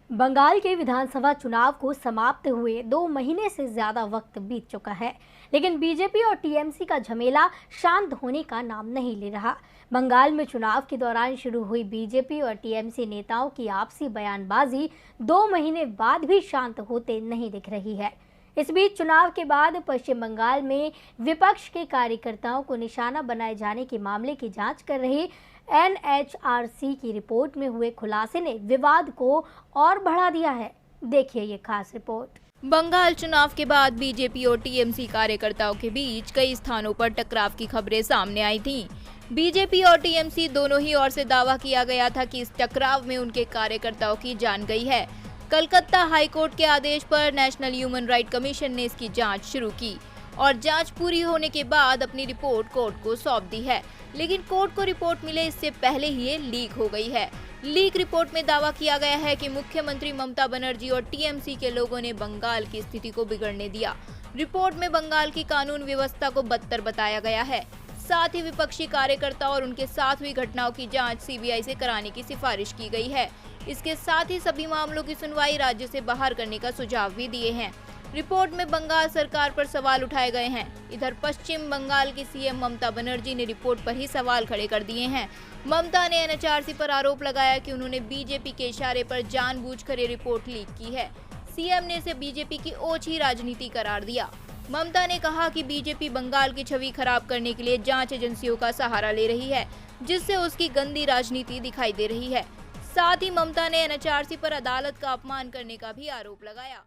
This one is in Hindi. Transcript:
बंगाल के विधानसभा चुनाव को समाप्त हुए 2 महीने से ज्यादा वक्त बीत चुका है, लेकिन बीजेपी और टीएमसी का झमेला शांत होने का नाम नहीं ले रहा। बंगाल में चुनाव के दौरान शुरू हुई बीजेपी और टीएमसी नेताओं की आपसी बयानबाजी 2 महीने बाद भी शांत होते नहीं दिख रही है। इस बीच चुनाव के बाद पश्चिम बंगाल में विपक्ष के कार्यकर्ताओं को निशाना बनाए जाने के मामले की जांच कर रही एनएचआरसी की रिपोर्ट में हुए खुलासे ने विवाद को और बढ़ा दिया है। देखिए ये खास रिपोर्ट। बंगाल चुनाव के बाद बीजेपी और टीएमसी कार्यकर्ताओं के बीच कई स्थानों पर टकराव की खबरें सामने आई थीं। बीजेपी और टीएमसी दोनों ही ओर से दावा किया गया था कि इस टकराव में उनके कार्यकर्ताओं की जान गई है। कलकत्ता हाईकोर्ट के आदेश पर नेशनल ह्यूमन राइट कमीशन ने इसकी जांच शुरू की और जांच पूरी होने के बाद अपनी रिपोर्ट कोर्ट को सौंप दी है, लेकिन कोर्ट को रिपोर्ट मिले इससे पहले ही ये लीक हो गई है। लीक रिपोर्ट में दावा किया गया है कि मुख्यमंत्री ममता बनर्जी और टीएमसी के लोगों ने बंगाल की स्थिति को बिगड़ने दिया। रिपोर्ट में बंगाल की कानून व्यवस्था को बदतर बताया गया है। साथ ही विपक्षी कार्यकर्ता और उनके साथ हुई घटनाओं की जांच सीबीआई से कराने की सिफारिश की गई है। इसके साथ ही सभी मामलों की सुनवाई राज्य से बाहर करने का सुझाव भी दिए हैं। रिपोर्ट में बंगाल सरकार पर सवाल उठाए गए हैं। इधर पश्चिम बंगाल की सीएम ममता बनर्जी ने रिपोर्ट पर ही सवाल खड़े कर दिए हैं। ममता ने एनएचआरसी पर आरोप लगाया कि उन्होंने बीजेपी के इशारे पर जानबूझकर ये रिपोर्ट लीक की है। सीएम ने इसे बीजेपी की ओछी राजनीति करार दिया। ममता ने कहा कि बीजेपी बंगाल की छवि खराब करने के लिए जांच एजेंसियों का सहारा ले रही है, जिससे उसकी गंदी राजनीति दिखाई दे रही है। साथ ही ममता ने एनएचआरसी पर अदालत का अपमान करने का भी आरोप लगाया।